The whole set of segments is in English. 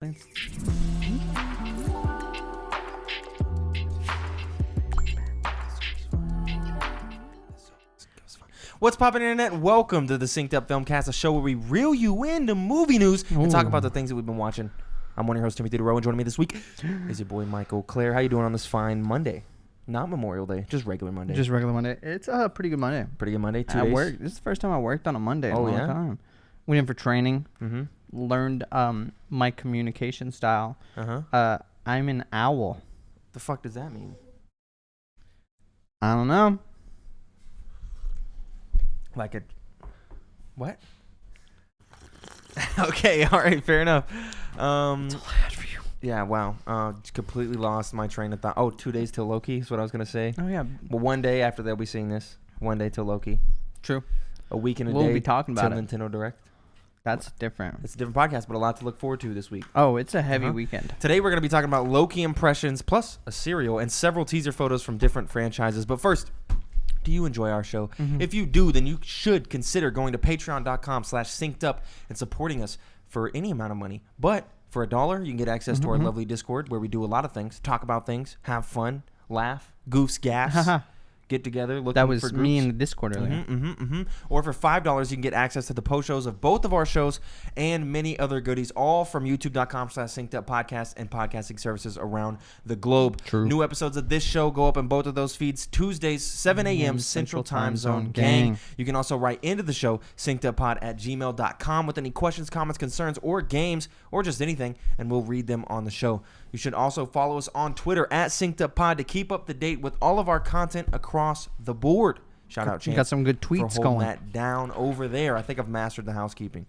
Thanks. What's poppin', internet? Welcome to the Synced Up Filmcast, a show where we reel you into movie news and talk about the things that we've been watching. I'm one of your hosts, Timothy DeRoe, and joining me this week is your boy Michael Claire. How you doing on this fine Monday? Not Memorial Day, just regular Monday. Just regular Monday. It's a pretty good Monday. Pretty good Monday. 2 I days. worked. This is the first time I worked on a Monday in a long time. Went in for training. Mm-hmm. Learned my communication style. I'm an owl. The fuck does that mean? I don't know. Like a what? Okay, all right, fair enough. That's all I had for you. Yeah, wow. Just completely lost my train of thought. Oh, 2 days till Loki is what I was gonna say. Oh yeah. Well, one day after they'll be seeing this. 1 day till Loki. True. A week and a day. We'll be talking about till it. Nintendo Direct. That's different. It's a different podcast, but a lot to look forward to this week. Oh, it's a heavy weekend. Today we're going to be talking about Loki impressions, plus a cereal, and several teaser photos from different franchises. But first, do you enjoy our show? Mm-hmm. If you do, then you should consider going to patreon.com/syncedup and supporting us for any amount of money. But for $1, you can get access to our lovely Discord where we do a lot of things, talk about things, have fun, laugh, goofs, gas. Get together, looking That was for groups. me in the Discord earlier. Or for $5, you can get access to the post shows of both of our shows and many other goodies, all from youtube.com/synceduppodcast and podcasting services around the globe. True. New episodes of this show go up in both of those feeds Tuesdays, 7 a.m. Central Time Zone. Gang. You can also write into the show, synceduppod@gmail.com with any questions, comments, concerns, or games, or just anything, and we'll read them on the show. You should also follow us on Twitter @synceduppod to keep up to date with all of our content across the board. Shout out, Chance. You got some good tweets for holding going. that down over there. I think I've mastered the housekeeping.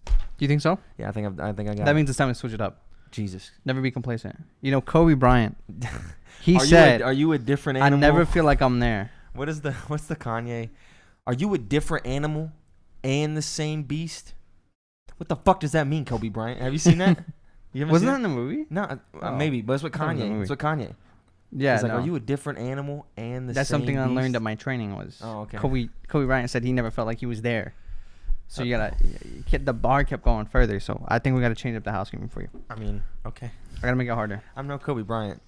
Do you think so? Yeah, I think I got That it. means it's time to switch it up. Jesus. Never be complacent. You know, Kobe Bryant. He Are said, "Are you a different "I animal?" never feel like I'm there." What's the Kanye? Are you a different animal and the same beast? What the fuck does that mean, Kobe Bryant? Have you seen that? You haven't Wasn't seen that in the movie? No, Oh. maybe, but it's what I thought it was a Kanye. movie. It's what Kanye. Yeah, He's like, no. are you a different animal and the That's same something I beast? learned at my training was. Oh, okay. Kobe Bryant said he never felt like he was there. So the bar kept going further. So I think we got to change up the housekeeping for you. I mean, okay. I got to make it harder. I'm no Kobe Bryant.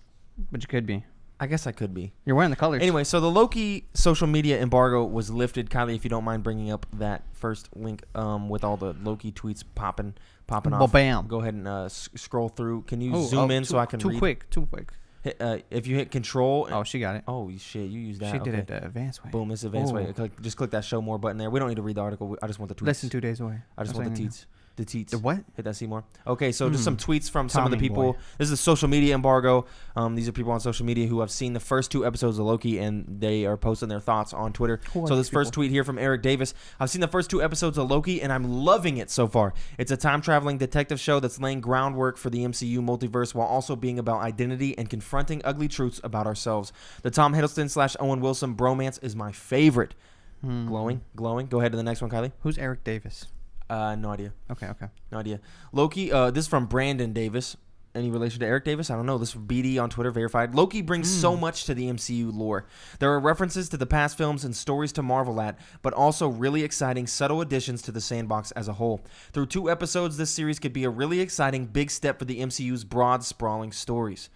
But you could be. I guess I could be. You're wearing the colors. Anyway, so the Loki social media embargo was lifted. Kylie, if you don't mind bringing up that first link with all the Loki tweets popping off. Bam. Go ahead and scroll through. Can you zoom in so I can read? Too quick. If you hit Control. Oh, she got it. Oh, shit. You used that. She did okay. it the advanced way. Boom. It's the advanced way. Just click that show more button there. We don't need to read the article. I just want the tweets. Less than 2 days away. I just want the teats. The teats. The what? Hit that Seymour. Okay, so just some tweets from some of the Tommy people. boy. This is a social media embargo. These are people on social media who have seen the first 2 episodes of Loki, and they are posting their thoughts on Twitter. Who are So these this first tweet here from Eric Davis. I've seen the first 2 episodes of Loki, and I'm loving it so far. It's a time-traveling detective show that's laying groundwork for the MCU multiverse while also being about identity and confronting ugly truths about ourselves. The Tom Hiddleston/Owen Wilson bromance is my favorite. Glowing. Go ahead to the next one, Kylie. Who's Eric Davis? No idea. Okay. No idea. Loki, this is from Brandon Davis. Any relation to Eric Davis? I don't know. This is BD on Twitter, verified. Loki brings so much to the MCU lore. There are references to the past films and stories to marvel at, but also really exciting, subtle additions to the sandbox as a whole. Through 2 episodes, this series could be a really exciting, big step for the MCU's broad, sprawling stories.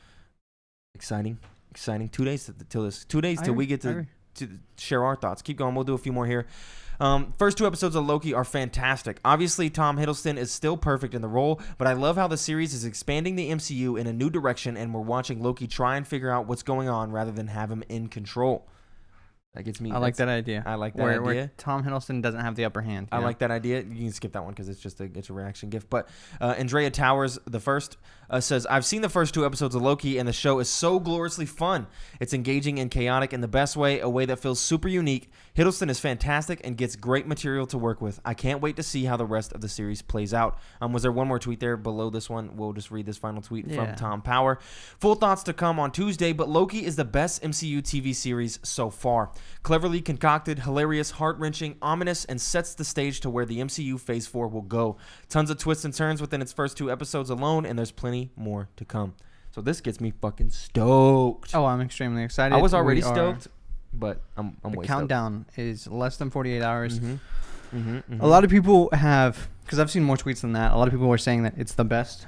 Exciting. 2 days till this. 2 days till we get to share our thoughts. Keep going. We'll do a few more here. First 2 episodes of Loki are fantastic. Obviously, Tom Hiddleston is still perfect in the role, but I love how the series is expanding the MCU in a new direction, and we're watching Loki try and figure out what's going on rather than have him in control. That gets me. I like that idea. I like that idea. Where Tom Hiddleston doesn't have the upper hand. I like that idea. You can skip that one because it's a reaction gift. But Andrea Towers, the first, says, I've seen the first 2 episodes of Loki, and the show is so gloriously fun. It's engaging and chaotic in the best way, a way that feels super unique. Hiddleston is fantastic and gets great material to work with. I can't wait to see how the rest of the series plays out. Was there one more tweet there below this one? We'll just read this final tweet from Tom Power. Full thoughts to come on Tuesday, but Loki is the best MCU TV series so far. Cleverly concocted, hilarious, heart-wrenching, ominous, and sets the stage to where the MCU Phase 4 will go. Tons of twists and turns within its first 2 episodes alone, and there's plenty more to come. So this gets me fucking stoked. Oh, I'm extremely excited. I was already stoked, but I'm way The countdown is less than 48 hours. stoked. A lot of people have, because I've seen more tweets than that, a lot of people were saying that it's the best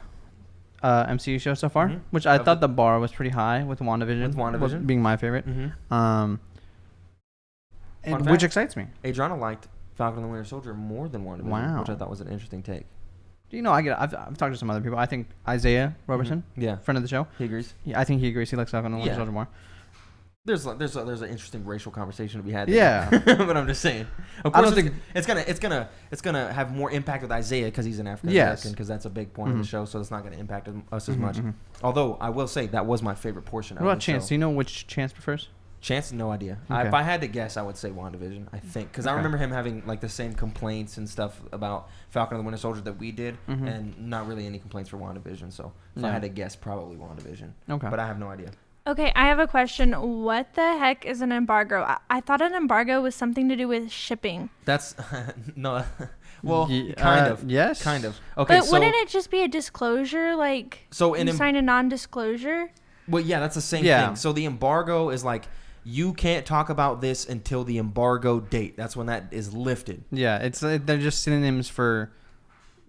MCU show so far, which I thought the bar was pretty high with WandaVision. Being my favorite. Which excites me. Adriana liked Falcon and the Winter Soldier more than WandaVision, which I thought was an interesting take. You know, I've talked to some other people. I think Isaiah Robertson, friend of the show, he agrees. Yeah, I think he agrees. He likes Falcon and the Winter Soldier more. There's an interesting racial conversation to be had there. Yeah, but I'm just saying. Of course, it's gonna have more impact with Isaiah because he's an African American, because that's a big point of the show. So it's not gonna impact us as much. Although I will say that was my favorite portion. What about Chance? Do you know which Chance prefers? Chance, no idea. Okay. If I had to guess, I would say WandaVision. I think because I remember him having like the same complaints and stuff about Falcon and the Winter Soldier that we did, and not really any complaints for WandaVision. So if I had to guess, probably WandaVision. Okay, but I have no idea. Okay, I have a question. What the heck is an embargo? I thought an embargo was something to do with shipping. That's no. Well, kind of. Yes. Kind of. Okay, but wouldn't it just be a disclosure? Like, so you sign a non-disclosure? Well, yeah, that's the same thing. So the embargo is like, you can't talk about this until the embargo date. That's when that is lifted. Yeah, they're just synonyms for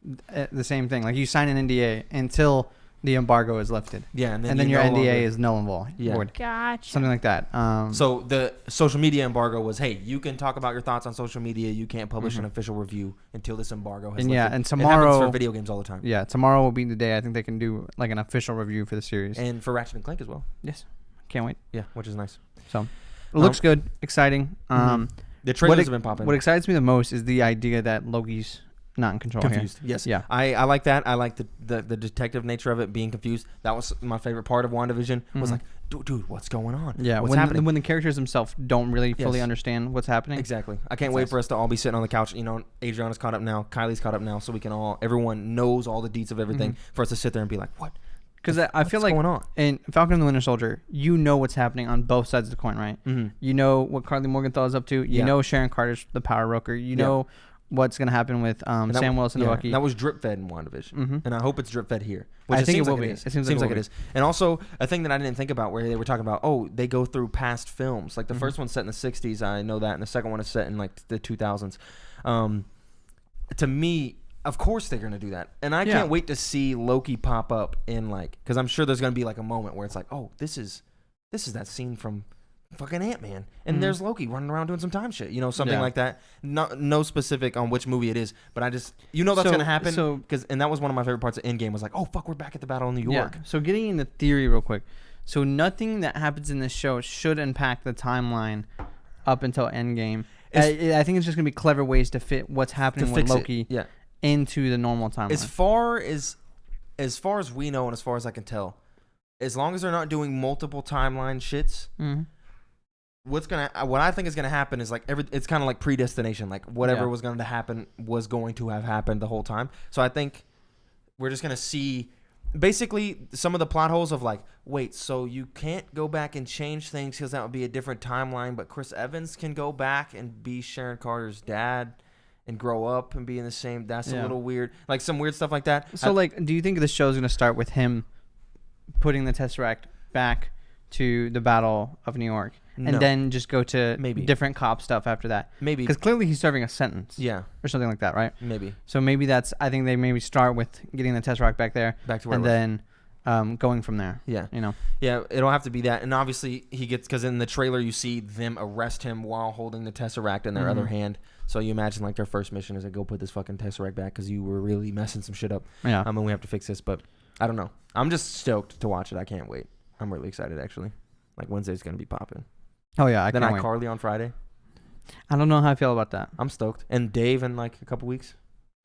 the same thing. Like, you sign an NDA until the embargo is lifted. Yeah, and then your NDA is null and void. Yeah. Gotcha. Something like that. So the social media embargo was, hey, you can talk about your thoughts on social media. You can't publish an official review until this embargo has lifted. Yeah, and tomorrow... It happens for video games all the time. Yeah, tomorrow will be the day I think they can do like an official review for the series. And for Ratchet & Clank as well. Yes. Can't wait. Yeah, which is nice. So, it looks good. Exciting. The trailers have been popping. What excites me the most is the idea that Loki's not in control. Confused. Here. Yes. Yeah. I like that. I like the detective nature of it, being confused. That was my favorite part of WandaVision. Was like, dude, what's going on? Yeah. What's happening? When the characters themselves don't really fully understand what's happening. Exactly. I can't wait for us to all be sitting on the couch. You know, Adriana's caught up now. Kylie's caught up now. So we can everyone knows all the deets of everything for us to sit there and be like, what? Because I feel like in Falcon and the Winter Soldier, you know what's happening on both sides of the coin, right? You know what Carly Morgenthau is up to. You know Sharon Carter's the power broker. You know what's going to happen with Sam Wilson and Bucky. That was drip fed in WandaVision. And I hope it's drip fed here. Which I think it will be. It seems like it is. And also, a thing that I didn't think about where they were talking about, they go through past films. Like the first one's set in the 60s. I know that. And the second one is set in like the 2000s. To me... Of course they're gonna do that, and I can't wait to see Loki pop up in like, because I'm sure there's gonna be like a moment where it's like, oh, this is that scene from fucking Ant-Man, and there's Loki running around doing some time shit, something like that. No specific on which movie it is, but I just that's gonna happen. And that was one of my favorite parts of Endgame was like, oh fuck, we're back at the battle in New York. Yeah. So getting into theory real quick, so nothing that happens in this show should impact the timeline up until Endgame. I think it's just gonna be clever ways to fit what's happening with Loki. Into the normal timeline. As far as we know and as far as I can tell, as long as they're not doing multiple timeline shits, what I think is gonna happen is like it's kind of like predestination. Like whatever was going to happen was going to have happened the whole time. So I think we're just gonna see basically some of the plot holes of like, wait, so you can't go back and change things because that would be a different timeline, but Chris Evans can go back and be Sharon Carter's dad and grow up and be in the same. That's a little weird. Like some weird stuff like that. So do you think the show's going to start with him putting the Tesseract back to the Battle of New York and then just go to different cop stuff after that? Maybe. Because clearly he's serving a sentence. Yeah. Or something like that, right? Maybe. So maybe I think they maybe start with getting the Tesseract back there. Back to where and then going from there. Yeah. Yeah, it'll have to be that. And obviously he gets, because in the trailer you see them arrest him while holding the Tesseract in their other hand. So you imagine like their first mission is to go put this fucking Tesseract back because you were really messing some shit up. Yeah. And we have to fix this. But I don't know. I'm just stoked to watch it. I can't wait. I'm really excited actually. Like Wednesday's gonna be popping. Oh yeah, then iCarly on Friday. I don't know how I feel about that. I'm stoked. And Dave in like a couple weeks.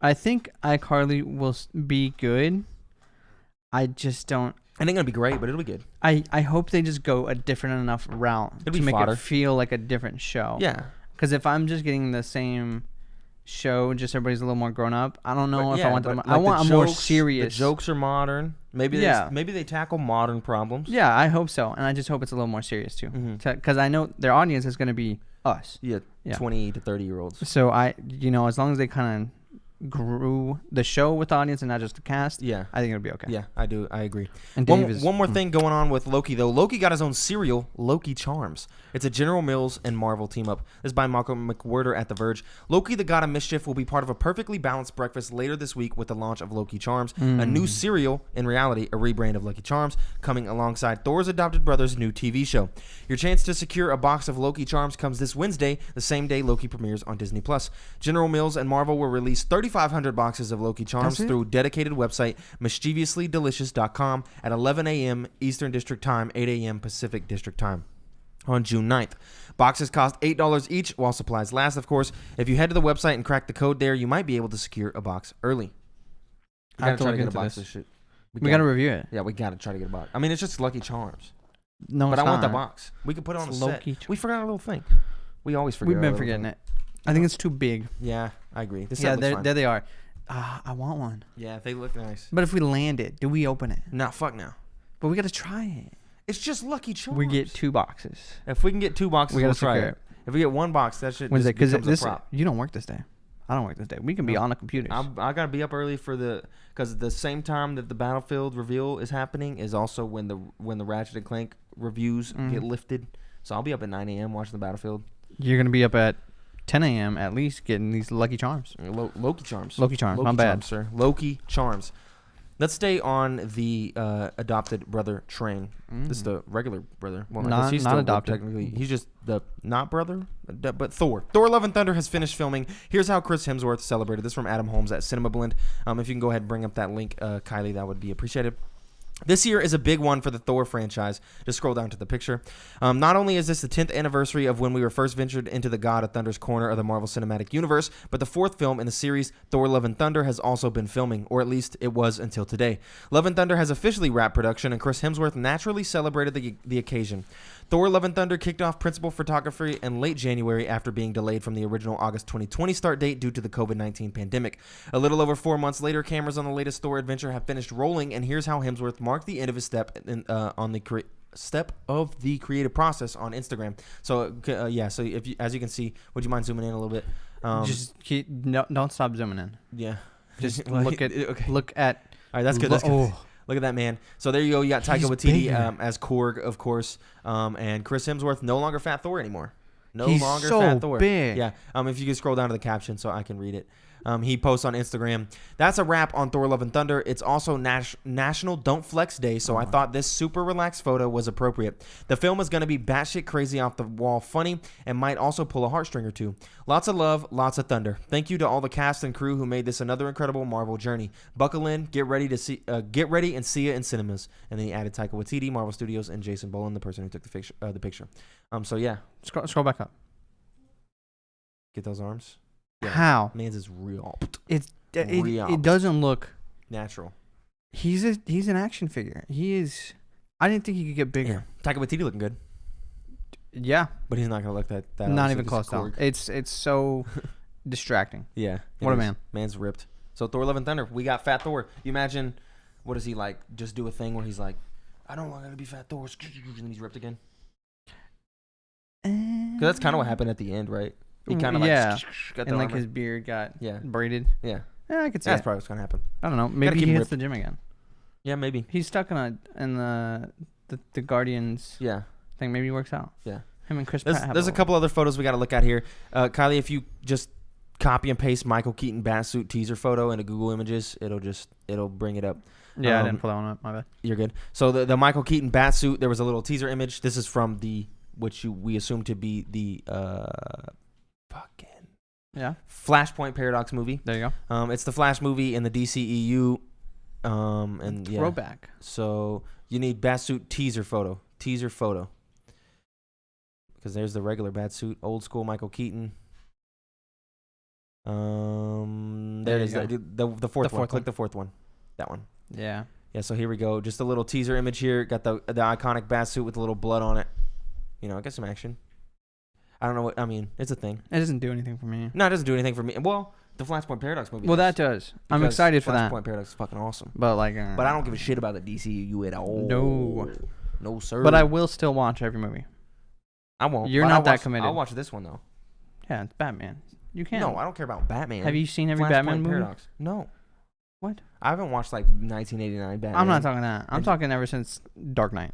I think iCarly will be good. I just don't. I think it'll be great, but it'll be good. I hope they just go a different enough route to make it feel like a different show. Yeah. Because if I'm just getting the same show, just everybody's a little more grown up, I don't know if I want them. Like I want a more serious. The jokes are modern. Maybe they tackle modern problems. Yeah, I hope so, and I just hope it's a little more serious too. Because I know their audience is going to be us. Yeah, 20 to 30-year-olds. So as long as they kind grew the show with the audience and not just the cast, Yeah. I think it'll be okay. Yeah, I do. I agree. And One more thing going on with Loki, though. Loki got his own cereal, Loki Charms. It's a General Mills and Marvel team-up. This is by Malcolm McWhorter at The Verge. Loki, the God of Mischief, will be part of a perfectly balanced breakfast later this week with the launch of Loki Charms, a new cereal, in reality, a rebrand of Lucky Charms, coming alongside Thor's adopted brother's new TV show. Your chance to secure a box of Loki Charms comes this Wednesday, the same day Loki premieres on Disney+. General Mills and Marvel will release 3,500 boxes of Loki Charms through dedicated website mischievouslydelicious.com at 11 a.m. Eastern District Time, 8 a.m. Pacific District Time on June 9th. Boxes cost $8 each while supplies last, of course. If you head to the website and crack the code there, you might be able to secure a box early. I have to look into this. Shit. We got to review it. Yeah, we got to try to get a box. I mean, it's just Lucky Charms. No, but I want the box. We could put it on a set. We forgot a little thing. We always forget. We've been forgetting it. I think it's too big. Yeah, I agree. Yeah, there they are. I want one. Yeah, they look nice. But if we land it, do we open it? No, fuck no. But we got to try it. It's just Lucky Charms. We get 2 boxes. If we can get 2 boxes, we'll try it. If we get 1 box, that shit just becomes a prop. You don't work this day. I don't work this day. We can be on the computers. I gotta be up early because the same time that the Battlefield reveal is happening is also when the Ratchet and Clank reviews get lifted. So I'll be up at 9 a.m. watching the Battlefield. You're gonna be up at 10 a.m. at least getting these Lucky Charms. Loki Charms. Loki Charms. My bad, sir. Loki Charms. Let's stay on the adopted brother train. This is the regular brother. Well, I guess he's not adopted. Technically, he's just the not brother, but Thor. Thor Love and Thunder has finished filming. Here's how Chris Hemsworth celebrated. This from Adam Holmes at Cinema Blend. If you can go ahead and bring up that link, Kylie, that would be appreciated. This year is a big one for the Thor franchise. Just scroll down to the picture. Not only is this the 10th anniversary of when we were first ventured into the God of Thunder's corner of the Marvel Cinematic Universe, but the 4th film in the series, Thor Love and Thunder, has also been filming, or at least it was until today. Love and Thunder has officially wrapped production, and Chris Hemsworth naturally celebrated the occasion. Thor Love and Thunder kicked off principal photography in late January after being delayed from the original August 2020 start date due to the COVID-19 pandemic. A little over 4 months later, cameras on the latest Thor adventure have finished rolling, and here's how Hemsworth marked the end of his step of the creative process on Instagram. So so if you, as you can see, would you mind zooming in a little bit? Don't stop zooming in. Yeah, just look at. All right, that's good. That's good. Look at that, man. So there you go. You got Taika Waititi as Korg, of course, and Chris Hemsworth, no longer Fat Thor anymore. He's so Fat Thor. Big. Yeah. If you could scroll down to the caption so I can read it. He posts on Instagram. That's a wrap on Thor Love and Thunder. It's also National Don't Flex Day, so I thought this super relaxed photo was appropriate. The film is going to be batshit crazy, off the wall funny, and might also pull a heartstring or two. Lots of love, lots of thunder. Thank you to all the cast and crew who made this another incredible Marvel journey. Buckle in, get ready and see you in cinemas. And then he added Taika Waititi, Marvel Studios, and Jason Boland, the person who took the picture. So yeah, scroll back up. Get those arms. Yeah. How? Man's is real. It doesn't look natural. He's an action figure. He is. I didn't think he could get bigger. Yeah. Taika Waititi looking good. Yeah, but he's not gonna look that. Not even close down. It's so distracting. Yeah. What a man. Man's ripped. So Thor: Love and Thunder. We got Fat Thor. You imagine, what does he like? Just do a thing where he's like, I don't want to be Fat Thor, and then he's ripped again. Because that's kind of what happened at the end, right? He kind of got and like his beard got braided. Yeah, I could see that's probably what's gonna happen. I don't know. Maybe he hits the gym again. Yeah, maybe he's stuck in the Guardians. Thing. Maybe he works out. Yeah, him and Chris Pratt. There's a couple other photos we got to look at here. Kylie, if you just copy and paste Michael Keaton Batsuit teaser photo into Google Images, it'll bring it up. Yeah, I didn't pull that one up. My bad. You're good. So the Michael Keaton Batsuit, there was a little teaser image. This is from we assume to be the Flashpoint Paradox movie. There you go. It's the Flash movie in the DCEU. And throwback. So you need Batsuit teaser photo. Because there's the regular Batsuit, old school Michael Keaton. There it is. The fourth one. Click the fourth one. That one. Yeah. Yeah. So here we go. Just a little teaser image here. Got the iconic Batsuit with a little blood on it. Get some action. I don't know what I mean. It's a thing. It doesn't do anything for me. No, it doesn't do anything for me. Well, the Flashpoint Paradox movie. Well, that does. I'm excited for that. Flashpoint Paradox is fucking awesome. But I don't give a shit about the DCU at all. No, sir. But I will still watch every movie. I won't. You're not that committed. I'll watch this one though. Yeah, it's Batman. You can. No, I don't care about Batman. Have you seen every Flashpoint Batman movie? Paradox. No. What? I haven't watched like 1989 Batman. I'm not talking that. I'm talking ever since Dark Knight.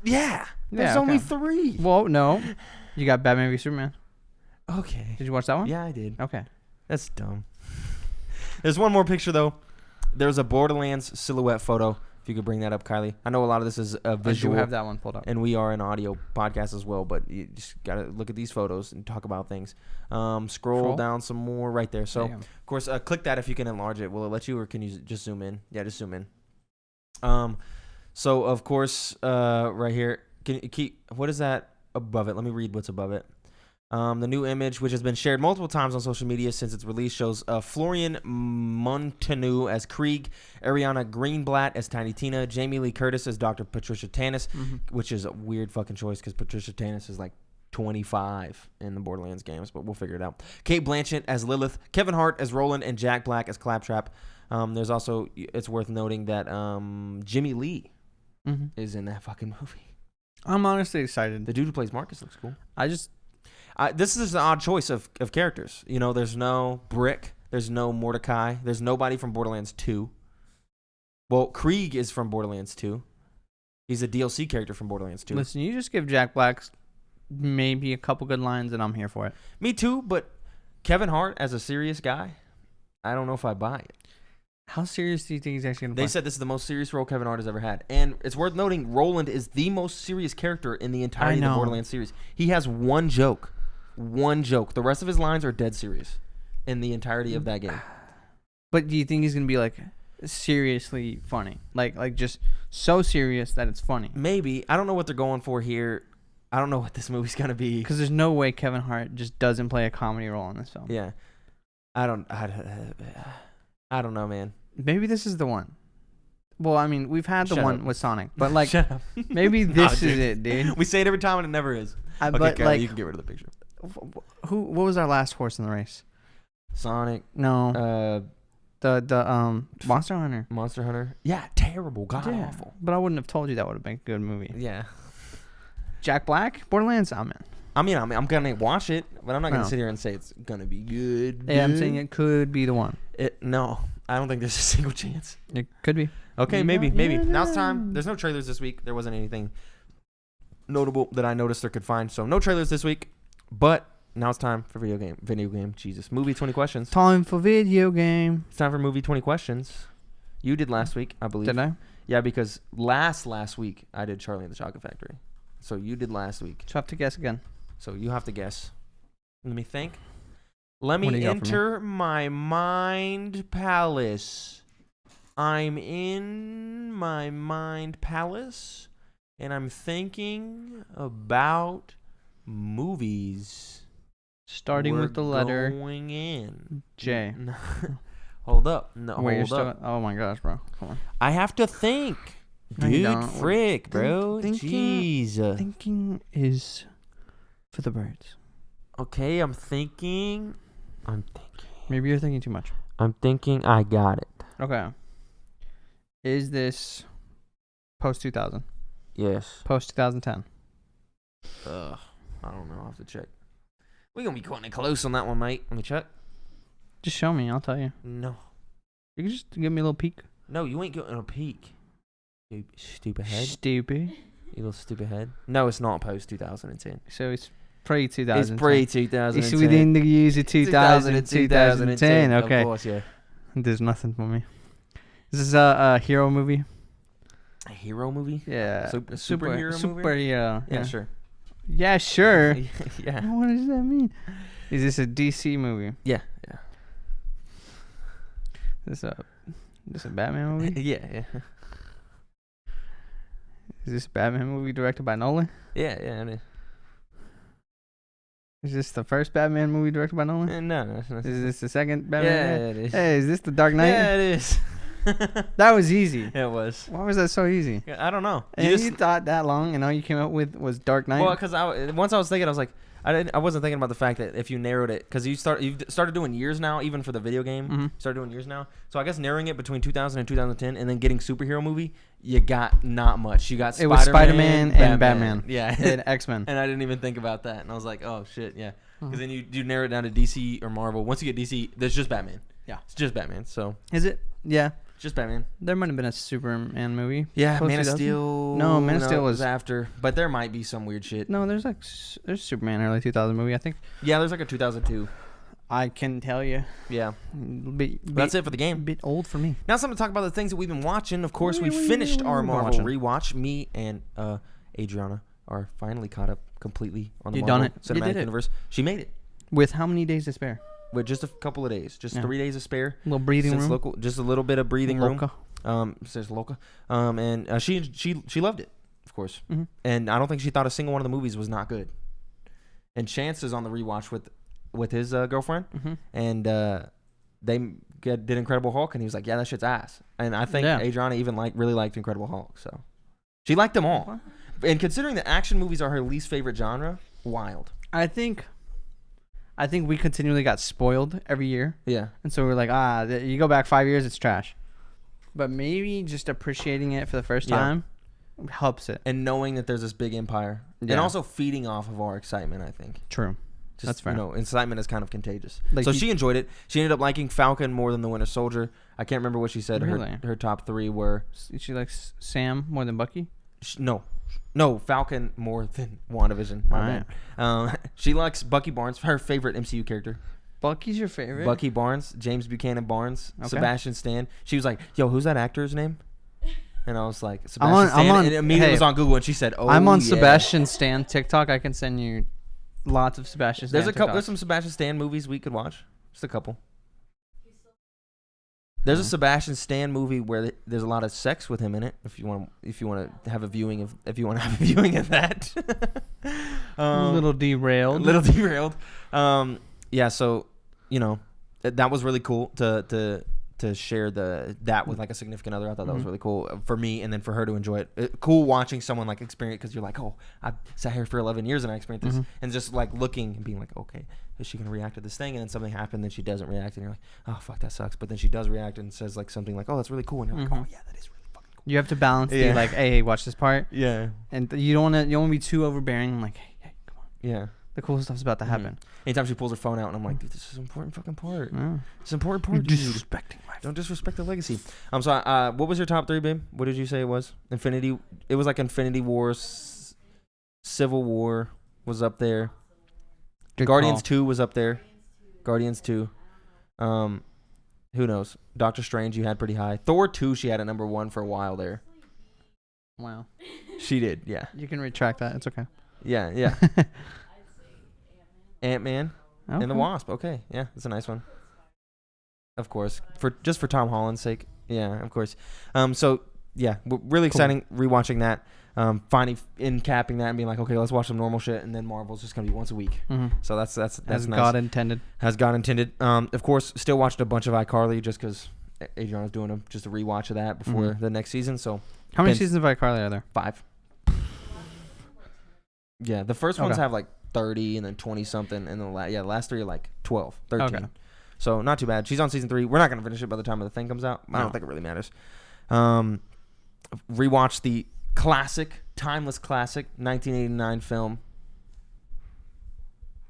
Yeah. There's only 3. Well, no. You got Batman v Superman. Okay. Did you watch that one? Yeah, I did. Okay. That's dumb. There's one more picture though. There's a Borderlands silhouette photo. If you could bring that up, Kylie. I know a lot of this is a visual. I do have that one pulled up. And we are an audio podcast as well, but you just got to look at these photos and talk about things. Scroll down some more right there. So, of course, click that if you can enlarge it. Will it let you, or can you just zoom in? Yeah, just zoom in. So, of course, right here, can you keep, what is that above it? Let me read what's above it. The new image, which has been shared multiple times on social media since its release, shows Florian Munteanu as Krieg, Ariana Greenblatt as Tiny Tina, Jamie Lee Curtis as Dr. Patricia Tannis, which is a weird fucking choice because Patricia Tannis is like 25 in the Borderlands games, but we'll figure it out. Kate Blanchett as Lilith, Kevin Hart as Roland, and Jack Black as Claptrap. There's also, it's worth noting that Jimmy Lee is in that fucking movie. I'm honestly excited. The dude who plays Marcus looks cool. This is an odd choice of characters. You know, there's no Brick. There's no Mordecai. There's nobody from Borderlands 2. Well, Krieg is from Borderlands 2. He's a DLC character from Borderlands 2. Listen, you just give Jack Black maybe a couple good lines and I'm here for it. Me too, but Kevin Hart as a serious guy, I don't know if I buy it. How serious do you think he's actually going to play? They said this is the most serious role Kevin Hart has ever had. And it's worth noting, Roland is the most serious character in the entirety of the Borderlands series. He has one joke. One joke. The rest of his lines are dead serious in the entirety of that game. But do you think he's going to be like seriously funny? Like just so serious that it's funny? Maybe. I don't know what they're going for here. I don't know what this movie's going to be. Because there's no way Kevin Hart just doesn't play a comedy role in this film. Yeah. I don't know, man. Maybe this is the one. Well, I mean, we've had the Shut one up. with Sonic, but like, Shut up. maybe this is it, dude. We say it every time and it never is. Okay, but Kyle, like, you can get rid of the picture. What was our last horse in the race? Sonic. No. The Monster Hunter. Monster Hunter. Yeah, terrible. God awful. But I wouldn't have told you that would have been a good movie. Yeah. Jack Black, Borderlands. I'm in. I'm gonna watch it, but I'm not gonna sit here and say it's gonna be good. Yeah, I'm saying it could be the one. No, I don't think there's a single chance. It could be. Okay, maybe. Now it's time. There's no trailers this week. There wasn't anything notable that I noticed or could find. So no trailers this week. But now it's time for video game. Jesus. Movie 20 questions. Time for video game. It's time for movie 20 questions. You did last week, I believe. Did I? Yeah, because last week I did Charlie and the Chocolate Factory. So you did last week. So I have to guess again. So you have to guess. Let me think. Let me enter my mind palace. I'm in my mind palace, and I'm thinking about movies. Starting with the letter going in J. Hold up. No, Wait, hold up. Oh my gosh, bro. Come on. I have to think. No, you Dude, don't. frick, bro. Jeez. Thinking is for the birds. Okay, I'm thinking. Maybe you're thinking too much. I'm thinking I got it. Okay. Is this post 2000? Yes. Post 2010? I don't know. I'll have to check. We're going to be quite close on that one, mate. Let me check. Just show me. I'll tell you. No. You can just give me a little peek. No, you ain't getting a peek. Stupid head. Stupid. You little stupid head. No, it's not post 2010. So it's pre-2010. It's pre-2010. It's within the years of 2000 and 2010. Okay. Of course, yeah. There's nothing for me. Is this a hero movie? A hero movie? Yeah. Superhero movie? Superhero. Yeah, sure. Yeah, sure. Yeah. What does that mean? Is this a DC movie? Yeah. Is this a Batman movie? Yeah. Is this a Batman movie directed by Nolan? Yeah, it is. Is this the first Batman movie directed by Nolan? No. Is this the second Batman? Yeah, it is. Hey, is this the Dark Knight? Yeah, it is. That was easy. It was. Why was that so easy? I don't know. You thought that long and all you came up with was Dark Knight? Well, because once I was thinking, I was like, I wasn't thinking about the fact that if you narrowed it, because you've started doing years now, even for the video game. Mm-hmm. Started doing years now. So I guess narrowing it between 2000 and 2010, and then getting superhero movie, you got not much. You got Spider-Man and Batman. Yeah, and X-Men. And I didn't even think about that, and I was like, oh shit, yeah. Because then you narrow it down to DC or Marvel. Once you get DC, there's just Batman. Yeah, it's just Batman. So is it? Yeah. Just Batman. There might have been a Superman movie. Yeah, Man of Steel. No, Man of Steel was after. But there might be some weird shit. No, there's Superman early 2000 movie, I think. Yeah, there's like a 2002. I can tell you. Yeah. That's it for the game. A bit old for me. Now it's time to talk about the things that we've been watching. Of course, we finished our Marvel rewatch. Me and Adriana are finally caught up completely on the Marvel Cinematic Universe. She made it. With how many days to spare? With just a couple of days, just 3 days of spare. A little breathing room. Just a little bit of breathing room. Says Loka. And she loved it, of course. Mm-hmm. And I don't think she thought a single one of the movies was not good. And Chance is on the rewatch with his girlfriend, and they did Incredible Hulk, and he was like, "Yeah, that shit's ass." And I think Adriana even really liked Incredible Hulk, so she liked them all. And considering that action movies are her least favorite genre, wild. I think we continually got spoiled every year. Yeah. And so we're like, you go back 5 years, it's trash. But maybe just appreciating it for the first time helps it. And knowing that there's this big empire. Yeah. And also feeding off of our excitement, I think. True. That's fair. Excitement is kind of contagious. So she enjoyed it. She ended up liking Falcon more than the Winter Soldier. I can't remember what she said. Really? Her top three were... She likes Sam more than Bucky? No, Falcon more than WandaVision. My bad. She likes Bucky Barnes, her favorite MCU character. Bucky's your favorite? Bucky Barnes, James Buchanan Barnes, Sebastian Stan. She was like, "Yo, who's that actor's name?" And I was like, "Sebastian Stan." And it immediately was on Google, and she said, "Oh, I'm on Sebastian Stan TikTok. I can send you lots of Sebastian Stan. There's some Sebastian Stan movies we could watch. Just a couple. There's a Sebastian Stan movie where there's a lot of sex with him in it. If you want to have a viewing of that. A little derailed. Yeah. So that was really cool to share that with like a significant other. I thought that was really cool for me, and then for her to enjoy it. Cool watching someone like experience, because you're like, oh, I sat here for 11 years and I experienced this, and just like looking and being like, okay, is she gonna react to this thing? And then something happened, then she doesn't react, and you're like, oh fuck, that sucks. But then she does react and says like something like, oh, that's really cool, and you're like, oh yeah, that is really fucking cool. You have to balance the like, hey, watch this part. Yeah. And you don't want to be too overbearing. I'm like, hey, come on. Yeah. The cool stuff's about to happen. Anytime she pulls her phone out, and I'm like, dude, this is an important fucking part. Yeah. It's an important part. You're disrespecting my Don't disrespect the legacy. So what was your top three, babe? What did you say it was? It was like Infinity War, Civil War was up there. Good Guardians call. 2 was up there. Guardians 2. Who knows? Doctor Strange you had pretty high. Thor 2 she had at number 1 for a while there. Wow. She did, yeah. You can retract that. It's okay. Yeah. Ant-Man and the Wasp. Okay, yeah, that's a nice one. Of course, for Tom Holland's sake. Yeah, of course. So yeah, really exciting rewatching that. Finally capping that and being like, okay, let's watch some normal shit, and then Marvel's just gonna be once a week. So that's as nice. God intended. As God intended. Of course, still watched a bunch of iCarly just because Adriana's doing just a rewatch of that before the next season. So how many seasons of iCarly are there? 5. Yeah, the first ones have like 30 and then 20 something, and the last 3 are like 12, 13. Okay. So not too bad. She's on season 3. We're not gonna finish it by the time the thing comes out. I don't think it really matters. Rewatch the timeless classic 1989 film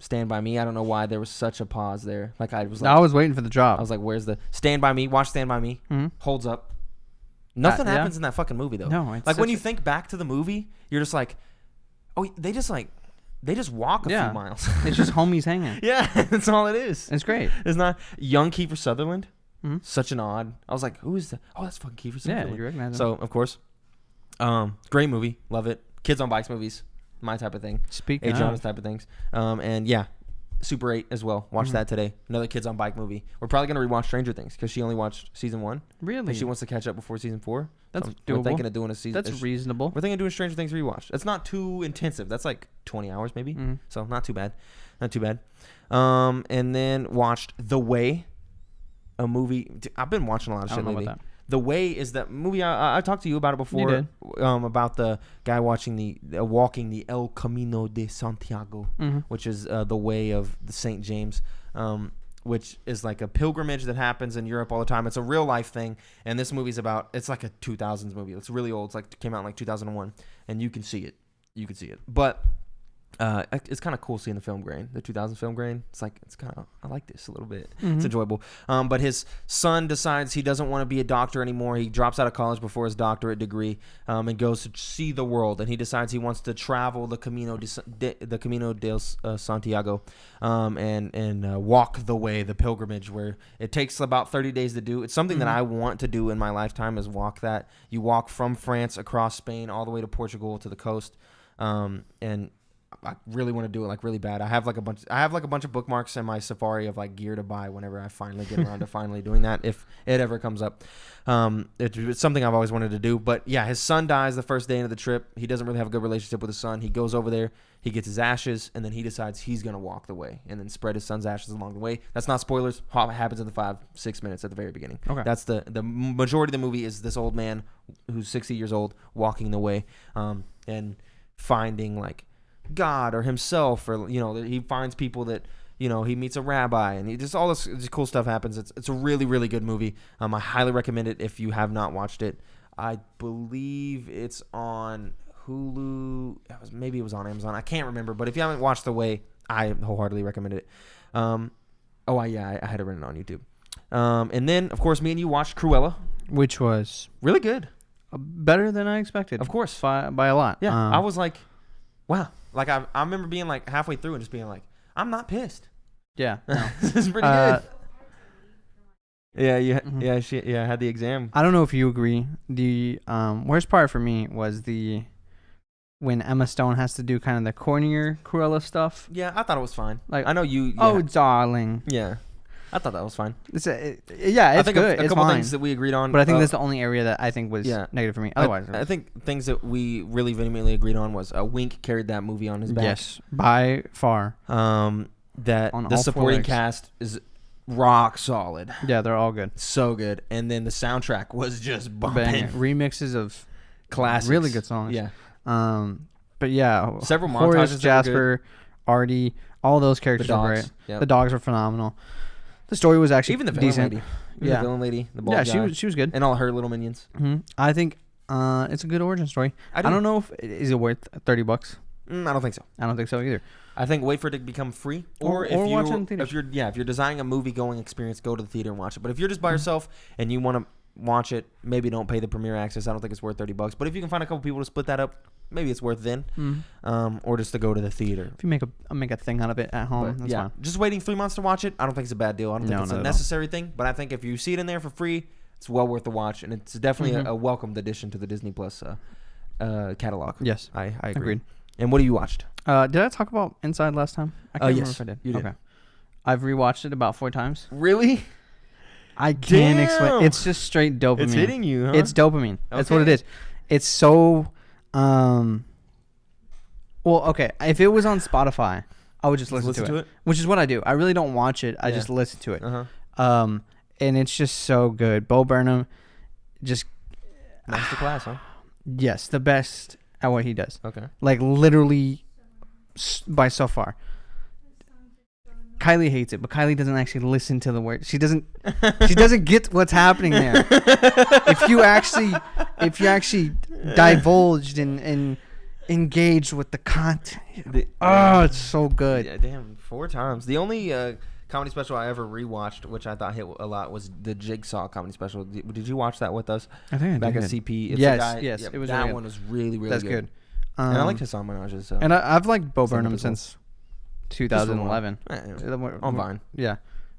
Stand By Me. I don't know why there was such a pause there. I was waiting for the drop. I was like, where's the Stand By Me? Watch Stand By Me. Holds up. Nothing happens in that fucking movie though. No, it's like when you think back to the movie, you're just like, oh, they just walk a few miles. It's just homies hanging. Yeah, that's all it is. It's great. It's not young Kiefer Sutherland. Such an odd. I was like, who is that? Oh, that's fucking Kiefer Sutherland. Yeah, you recognize him. So of course, great movie. Love it. Kids on Bikes movies, my type of thing. Speaking Adriana's type of things. And yeah, Super 8 as well. Watch that today. Another Kids on Bike movie. We're probably gonna rewatch Stranger Things because she only watched season 1. Really? And she wants to catch up before season 4. That's doable. We're thinking of doing a season. That's reasonable. We're thinking of doing Stranger Things rewatch. That's not too intensive. That's like 20 hours maybe. So not too bad. And then watched The Way, a movie. I've been watching a lot of shit lately. The Way is that movie. I talked to you about it before. You did. About the guy walking the El Camino de Santiago, which is the way of the St. James, which is like a pilgrimage that happens in Europe all the time. It's a real life thing, and this movie's about. It's like a 2000s movie. It's really old. It's like came out in like 2001, and you can see it. But it's kind of cool seeing the film grain, the 2000 film grain. It's kind of, I like this a little bit. It's enjoyable. But his son decides he doesn't want to be a doctor anymore. He drops out of college before his doctorate degree, and goes to see the world. And he decides he wants to travel the Camino del Santiago, and walk the way, the pilgrimage, where it takes about 30 days to do. It's something that I want to do in my lifetime, is walk that. You walk from France across Spain all the way to Portugal to the coast. And I really want to do it like really bad. I have like a bunch of bookmarks in my Safari of like gear to buy whenever I finally get around to finally doing that, if it ever comes up. It's something I've always wanted to do. But yeah, his son dies the first day into the trip. He doesn't really have a good relationship with his son. He goes over there, he gets his ashes, and then he decides he's gonna walk the way and then spread his son's ashes along the way. That's not spoilers. What happens in the 5-6 minutes at the very beginning. Okay. That's the majority of the movie is this old man who's 60 years old walking the way, and finding like God or himself, or he finds people that he meets a rabbi, and he just all this cool stuff happens. It's a really, really good movie. I highly recommend it if you have not watched it. I believe it's on Hulu. Maybe it was on Amazon. I can't remember, but if you haven't watched The Way, I wholeheartedly recommend it. I had it written on YouTube. And then of course me and you watched Cruella, which was really good. Better than I expected. Of course. By a lot. Yeah. I was like, wow. Like I remember being like halfway through and just being like, I'm not pissed. Yeah. No. This is pretty good. Yeah. I had the exam. I don't know if you agree. The worst part for me was when Emma Stone has to do kind of the cornier Cruella stuff. Yeah, I thought it was fine. Like, I know you. Yeah. Oh, darling. Yeah. I thought that was fine. It's good. A couple things that we agreed on. But I think that's the only area that I think was negative for me. Otherwise, I think things that we really vehemently agreed on was Wink carried that movie on his back. Yes, by far. That the supporting cast is rock solid. Yeah, they're all good. So good. And then the soundtrack was just bumping. Remixes of classics. Really good songs. Yeah. But yeah, several montages. Horace, Jasper, Artie, all those characters were great. Yep. The dogs were phenomenal. The story was actually even the villain decent. Lady. The villain lady, the bald guy. she was good, and all her little minions. Mm-hmm. I think it's a good origin story. I don't know if is it worth $30. I don't think so. I don't think so either. I think wait for it to become free, or if you're designing a movie going experience, go to the theater and watch it. But if you're just by yourself and you want to watch it, maybe don't pay the premiere access. I don't think it's worth $30. But if you can find a couple people to split that up, maybe it's worth then. Or just to go to the theater. If you make a thing out of it at home, that's fine. Just waiting 3 months to watch it, I don't think it's a bad deal. I don't think it's a necessary thing. But I think if you see it in there for free, it's well worth the watch, and it's definitely a welcomed addition to the Disney Plus catalog. Yes, I agree. Agreed. And what have you watched? Did I talk about Inside last time? I can't remember if I did. You did. Okay. I've rewatched it about 4 times. Really? I can't explain. It's just straight dopamine. It's hitting you, huh? It's dopamine. Okay. That's what it is. It's so well, okay. If it was on Spotify, I would just listen to it, which is what I do. I really don't watch it. I just listen to it. And it's just so good. Bo Burnham, just masterclass, huh? Yes, the best at what he does. Okay. Like literally, by so far. Kylie hates it, but Kylie doesn't actually listen to the words. She doesn't get what's happening there. If you actually divulged and engaged with the content, it's so good. Yeah, damn, 4 times. The only comedy special I ever rewatched, which I thought hit a lot, was the Jigsaw comedy special. Did you watch that with us? I think back at CP. Yes, it was. That really one was really, really That's good. And I liked Hassan Minaj's. So. And I've liked Bo Burnham since 2011. On Vine. Yeah.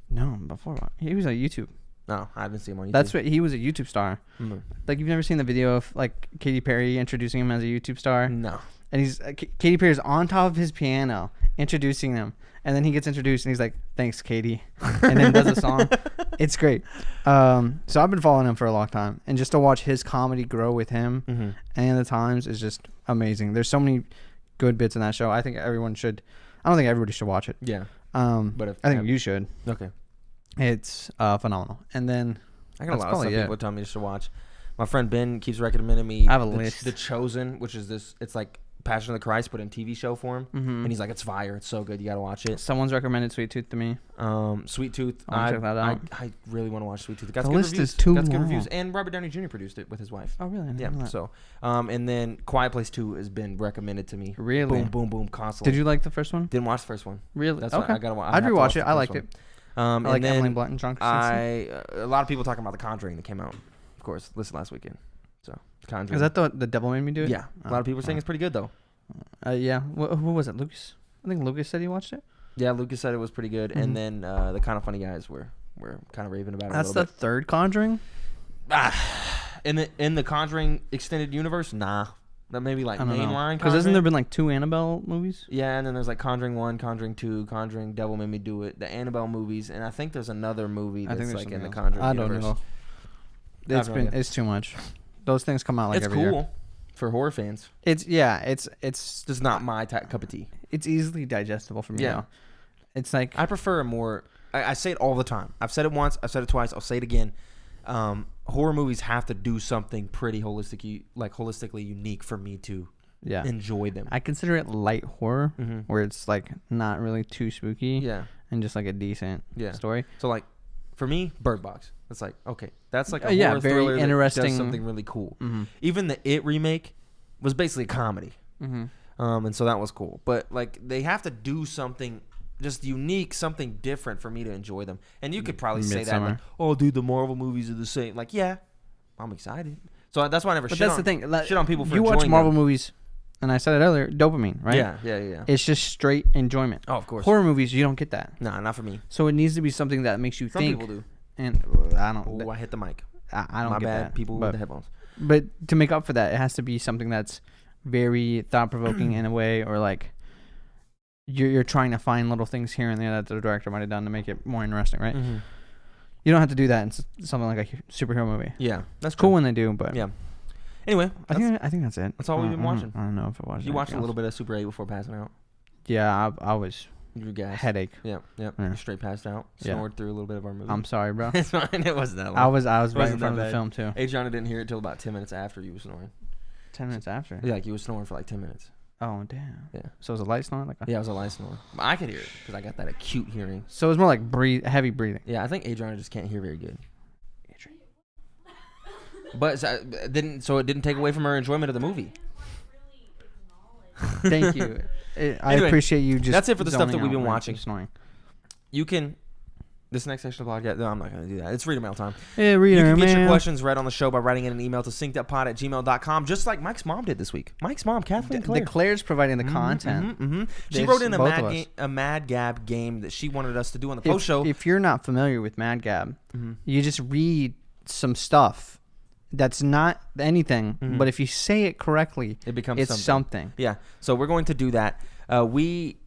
No, before he was on YouTube. No, I didn't see him on YouTube. That's what he was a YouTube star. Mm-hmm. Like you've never seen the video of like Katy Perry introducing him as a YouTube star? No. And he's Katy Perry's on top of his piano introducing them, and then he gets introduced and he's like, "Thanks, Katy," and then does a song. It's great. So I've been following him for a long time, and just to watch his comedy grow with him and the Times is just amazing. There's so many good bits in that show. I think everyone should. I don't think everybody should watch it. Yeah. But I think you should. Okay. It's phenomenal. And then I got a lot of stuff people tell me just to watch. My friend Ben keeps recommending me. I have a list. The Chosen, which is this. It's like Passion of the Christ, but in TV show form. And he's like, it's fire. It's so good. You got to watch it. Someone's recommended Sweet Tooth to me. Sweet Tooth. Check that out. I really want to watch Sweet Tooth. The list is too long. Good reviews. And Robert Downey Jr. produced it with his wife. Oh, really? Yeah. So, and then Quiet Place 2 has been recommended to me. Really? Boom, boom, boom, constantly. Did you like the first one? Didn't watch the first one. Really? That's okay. I gotta watch. I'd rewatch it. I liked it. I like Emily Blunt and John Krasinski. A lot of people talking about The Conjuring that came out, of course, last weekend. So, Conjuring. Is that the Devil Made Me Do It? Yeah. A lot of people are saying it's pretty good, though. Yeah. Who was it? Lucas? I think Lucas said he watched it. Yeah, Lucas said it was pretty good. And then the Kind of Funny guys were kind of raving about it. That's the third Conjuring? In the Conjuring extended universe? Nah. That maybe like mainline. Because hasn't there been like 2 Annabelle movies? Yeah, and then there's like Conjuring 1, Conjuring 2, Conjuring Devil Made Me Do It, the Annabelle movies, and I think there's another movie that's like in the Conjuring universe. I don't know. It's too much. Those things come out like every year. It's cool for horror fans. It's just not my cup of tea. It's easily digestible for me. Yeah. Though. It's like I prefer a more. I say it all the time. I've said it once. I've said it twice. I'll say it again. Horror movies have to do something pretty holistically unique for me to enjoy them. I consider it light horror, where it's like not really too spooky, and just like a decent story. So like, for me, Bird Box. It's like, okay, that's like a horror very thriller interesting. That does something really cool. Even the It remake was basically a comedy, and so that was cool. But like, they have to do something just unique, something different for me to enjoy them. And you could probably say that, like, oh, dude, the Marvel movies are the same. Like, yeah, I'm excited. So that's why I never shit on people for enjoying them. You watch Marvel movies, and I said it earlier, dopamine, right? Yeah. It's just straight enjoyment. Oh, of course. Horror movies, you don't get that. Nah, not for me. So it needs to be something that makes you think. Some people do. And I don't. Oh, I hit the mic. I don't My get bad, that. people with the headphones. But to make up for that, it has to be something that's very thought-provoking in a way, or like you're trying to find little things here and there that the director might have done to make it more interesting, right? You don't have to do that in something like a superhero movie. Yeah, that's cool when they do, but yeah. Anyway, I think that's it. That's all we've been watching. I don't know if I watched. You watched a little bit of Super 8 before passing out. Yeah, I was. You gassed. Headache. Yeah. You straight passed out. Snored through a little bit of our movie. I'm sorry, bro. It's fine. It wasn't that long. I was right in front of the film too. Adriana didn't hear it till about 10 minutes after you were snoring. 10 minutes after? Yeah, like you were snoring for like 10 minutes. Oh, damn. Yeah. So it was a light snore? Yeah, it was a light snore. I could hear it because I got that acute hearing. So it was more like heavy breathing. Yeah, I think Adriana just can't hear very good. But it didn't take away from her enjoyment of the movie. Thank you. I appreciate you just. That's it for the stuff that we've been watching. Snoring. You can. This next section of the podcast. No, I'm not going to do that. It's reader mail time. Yeah, reader mail. You can get your questions read on the show by writing in an email to synceduppod@gmail.com, just like Mike's mom did this week. Mike's mom, Kathleen Claire. The Claire's providing the content. She wrote in a Mad Gab game that she wanted us to do on the post show. If you're not familiar with Mad Gab, you just read some stuff that's not anything, but if you say it correctly, it becomes something. Yeah. So we're going to do that. She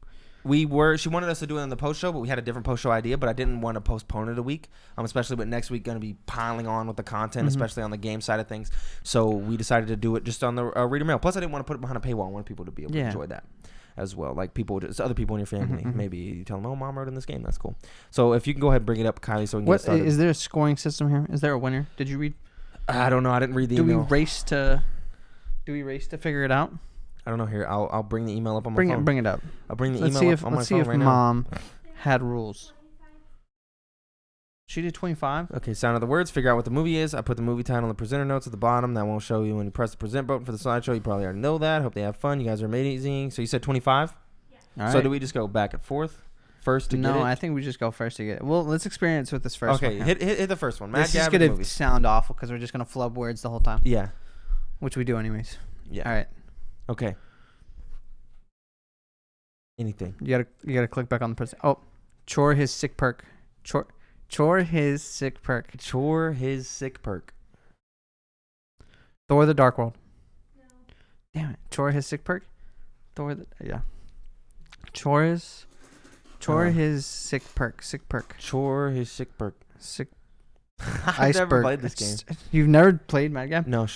wanted us to do it on the post show, but we had a different post show idea, but I didn't want to postpone it a week, especially with next week going to be piling on with the content, especially on the game side of things. So we decided to do it just on the reader mail. Plus, I didn't want to put it behind a paywall. I wanted people to be able to enjoy that as well. Like other people in your family. Maybe you tell them, oh, mom wrote in this game. That's cool. So if you can go ahead and bring it up, Kylie, so we can get started. Is there a scoring system here? Is there a winner? Did you read? I don't know. I didn't read the email. Do we race to figure it out? I don't know. Here, I'll bring the email up on my phone. Bring it up. I'll bring the email up on my phone right now. Let's see if Mom had rules. She did 25. Okay, sound of the words. Figure out what the movie is. I put the movie title in the presenter notes at the bottom. That won't show you when you press the present button for the slideshow. You probably already know that. Hope they have fun. You guys are amazing. So you said 25? Yeah. All right. So do we just go back and forth? First to get it? No, I think we just go first to get it. Well, let's experience with this first one. Okay, hit the first one. This is going to sound awful because we're just going to flub words the whole time. Yeah. Which we do anyways. Yeah. All right. Okay. Anything. You gotta click back on the person. Oh, chore his sick perk. Chore his sick perk. Chore his sick perk. Thor the Dark World. No. Damn it. Chore his sick perk. Chore his sick perk. Sick perk. Chore his sick perk. Sick. I've never played this game. You've never played Mad Gab? No.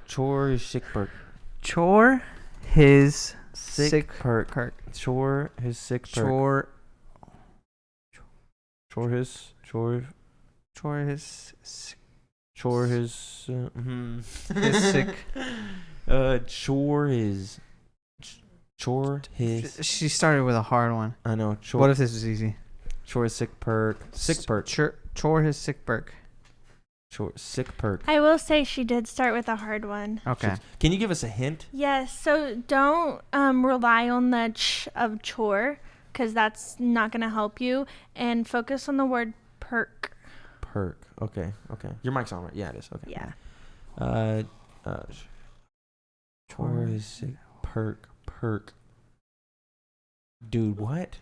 Chore his sick perk. Chore his sick perk. Chore his sick perk. Chore his Chore his. His sick. Chore his. Chore his. She started with a hard one. I know. Chore. What if this was easy? Chore his sick perk. Sick perk. Chore his sick perk. Chore sick perk. I will say she did start with a hard one. Okay. Can you give us a hint? Yes. So don't rely on the ch of chore, because that's not going to help you. And focus on the word perk. Perk. Okay. Your mic's on, right? Yeah, it is. Okay. Yeah. Chore his sick perk. Dude, what?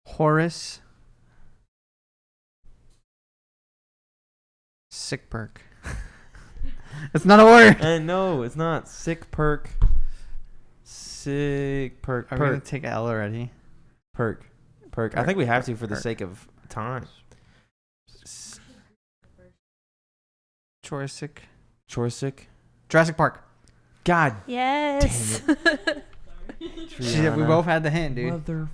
Horace. Sick perk. It's not a word. No, it's not. Sick perk. Sick perk. Are we going to take L already? Perk. I think we have to for the sake of time. Chorsic. Jurassic Park. God. Yes. We both had the hint, dude.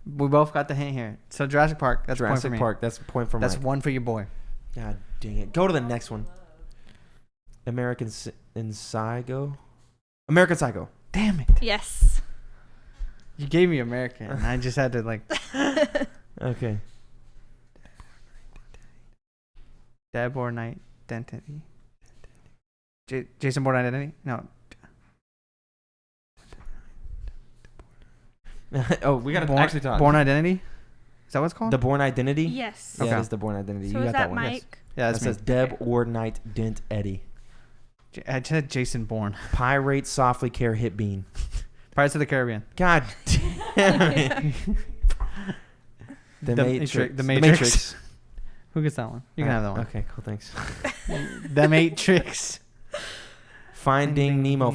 We both got the hint here. So Jurassic Park. That's Jurassic point for me. Park. That's a point for Mike. That's one for your boy. God dang it. Go to the next one. American Psycho. Damn it. Yes. You gave me American, and I just had to like. Okay. Deb or Night Identity. Jason Bourne Identity? No. Oh, we gotta actually talk. Bourne Identity? Is that what it's called? The Bourne Identity? Yes. Yeah, Okay. it's the Bourne Identity. So you is got that one. Mike? Yes. Yeah, It that's says me. Deb or Night Dent Eddie. I just had Jason Bourne. Pyrate Softly Care Hit Bean. Pirates of the Caribbean. God damn it. The Matrix. Who gets that one? You can have that one. Okay, cool, thanks. The Matrix. Finding Nemo.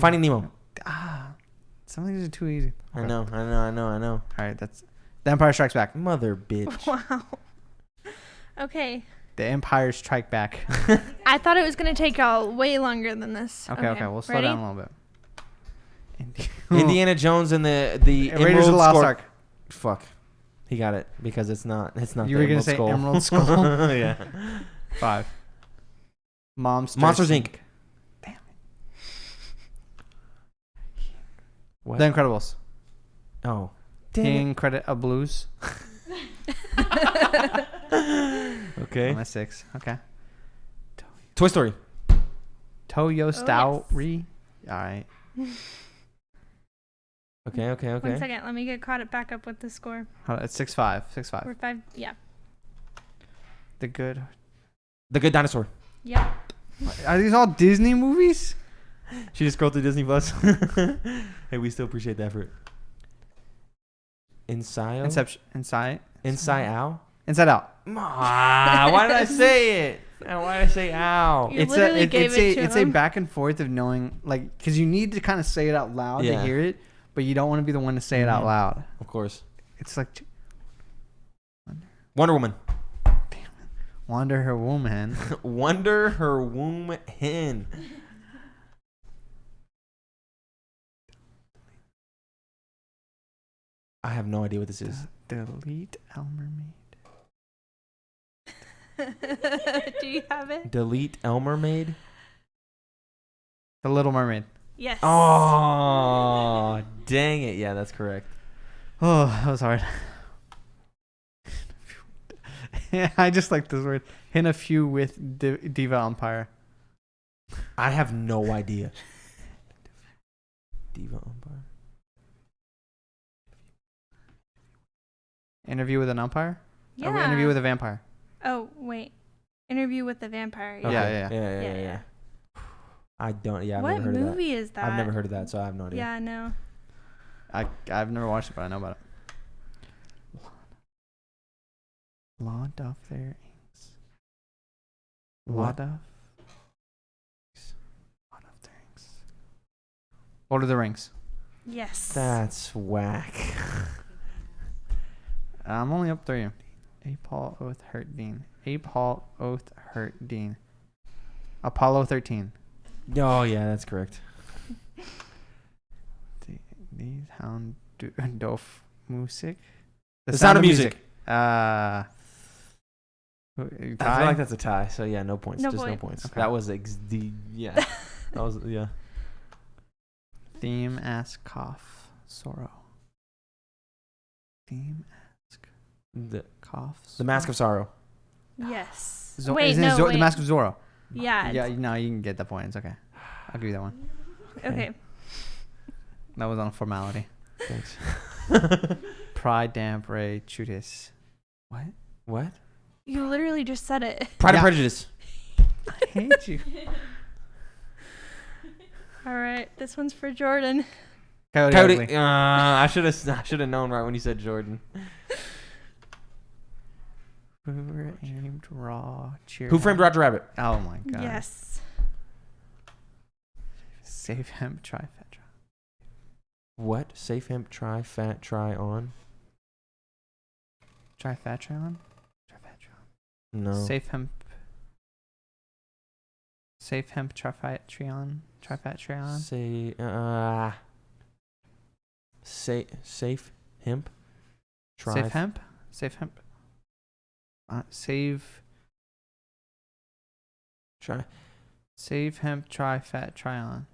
Some of these are too easy. I know. All right, that's The Empire Strikes Back. Mother bitch. Wow. Okay. The Empire Strike Back. I thought it was going to take y'all way longer than this. Okay. We'll slow Ready? down a little bit. Indiana Jones and the Raiders of the Lost Ark. Fuck. He got it because it's not You were going to say Emerald Skull? Yeah. 5. Monsters Inc. Damn it. What? The Incredibles. Oh. King Credit of Blues. Okay. I'm at 6. Okay. Toy Story. Toyo Story. Yes. All right. Okay. 1 second. Let me get caught back up with the score. Hold on, it's 6-5. 6-5. We're 5. Yeah. The Good Dinosaur. Yeah. Are these all Disney movies? She just scrolled through Disney Plus. Hey, we still appreciate the effort. Inside Out. Inside Out. Why did I say it? Why did I say ow? You literally gave it to it's him. a back and forth of knowing, like, because you need to kind of say it out loud to hear it, but you don't want to be the one to say it out loud. Of course. It's like Wonder Woman. Wonder Her Woman. Wonder Her Womb Hen. I have no idea what this is. Delete Elmer Maid. Do you have it? Delete Elmer Maid. The Little Mermaid. Yes. Oh, dang it. Yeah, that's correct. Oh, that was hard. I just like this word. In a few with Diva Umpire. I have no idea. Diva Umpire. Interview with an umpire? Yeah. Or Interview with a vampire? Oh, wait. Interview with the Vampire. Okay. Yeah. Yeah. I don't. Yeah, I've What never heard of that. movie is that? I've never heard of that, so I have no idea. Yeah, I know. I've never watched it, but I know about it. Lord of their Rings. Lord of their Rings. Lord of the Rings. Yes. That's whack. I'm only up 3. Apollo Oath Hurt Dean. Apollo 13. Oh, yeah, that's correct. These Hound Dof Music. The Sound of Music. I feel like that's a tie. So yeah, no points. No points. Okay. That was yeah. That was yeah. Theme, ask, cough, sorrow. Theme, ask, cough. Sorrow. The Mask of Sorrow. Yes. Wait, no, wait. The Mask of Zorro. Yeah. Yeah. No, you can get the points. Okay, I'll give you that one. Okay. That was on formality. Thanks. Pride, Damp, Ray, Chutis. What? You literally just said it. Pride and Prejudice. I hate you. All right, this one's for Jordan. Coyote. I should have known right when you said Jordan. Hoover, aimed, raw, cheer. Who Framed Roger Rabbit? Oh my god. Yes. Safe hemp, try fat try. What? Safe hemp, try fat, try on. Try fat try on. Try fat try on. No. Safe hemp. Safe hemp, try fat try on. Try fat try on. Safe hemp. Try safe hemp. Safe hemp. Save. Try. Save hemp. Try fat. Try on.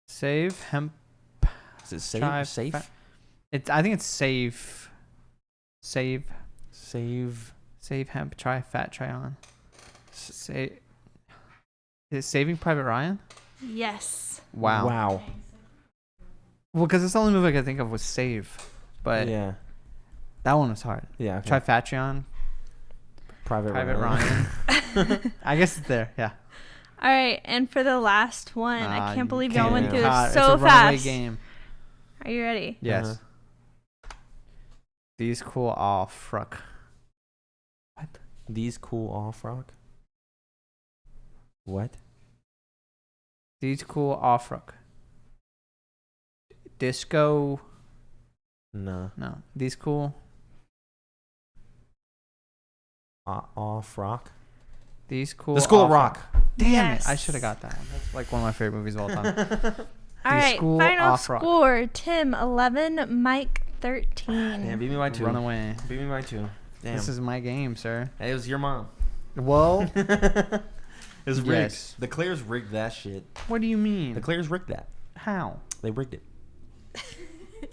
Save hemp. Is it save? Safe. I think it's save. Save. Save. Save hemp. Try fat. Try on. Is it Saving Private Ryan? Yes. Wow. Well, because it's the only movie I could think of was Save, but yeah, that one was hard. Yeah. Okay. Try Fatreon. Private Ryan. I guess it's there. Yeah. All right, and for the last one, I can't believe y'all went through this it's so a fast. Game. Are you ready? Yes. These cool off rock. What? These cool off rock. What? These cool off rock. Disco. No. These cool. Off rock. These cool. The School of Rock. Damn it! I should have got that one. That's like one of my favorite movies of all time. All right. Final score: Tim 11, Mike 13. Damn, beat me by 2. Run away. Beat me by 2. Damn. This is my game, sir. Hey, it was your mom. Well. It was rigged. Yes. The Claires rigged that shit. What do you mean? The Claires rigged that. How? They rigged it.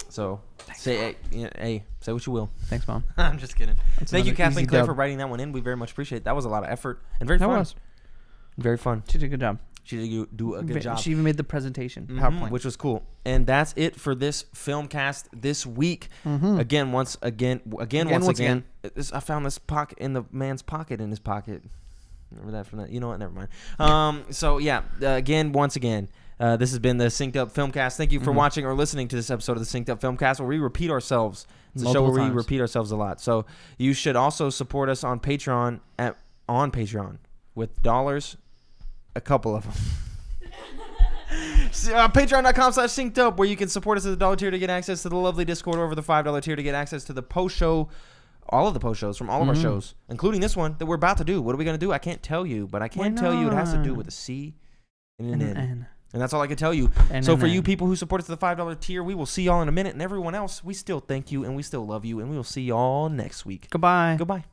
So, say what you will. Thanks, Mom. I'm just kidding. Thank you, Kathleen Claire, for writing that one in. We very much appreciate it. That was a lot of effort and very fun. That was. Very fun. She did a good job. She did do a good job. She even made the presentation, PowerPoint. Which was cool. And that's it for this Filmcast this week. Again, once again. I found this pocket in the man's pocket in his pocket. Remember that from that? You know what? Never mind. So, yeah. Once again. This has been the Synced Up Filmcast. Thank you for watching or listening to this episode of the Synced Up Filmcast, where we repeat ourselves. It's a show where we repeat ourselves a lot. So you should also support us on Patreon with dollars, a couple of them. Patreon.com/synced-up, where you can support us at the $1 tier to get access to the lovely Discord, over the $5 tier to get access to the post show. All of the post shows from all of our shows, including this one that we're about to do. What are we going to do? I can't tell you, but I can tell you it has to do with a C and an N. And that's all I can tell you. So for you people who support us at the $5 tier, we will see y'all in a minute. And everyone else, we still thank you and we still love you. And we will see y'all next week. Goodbye. Goodbye.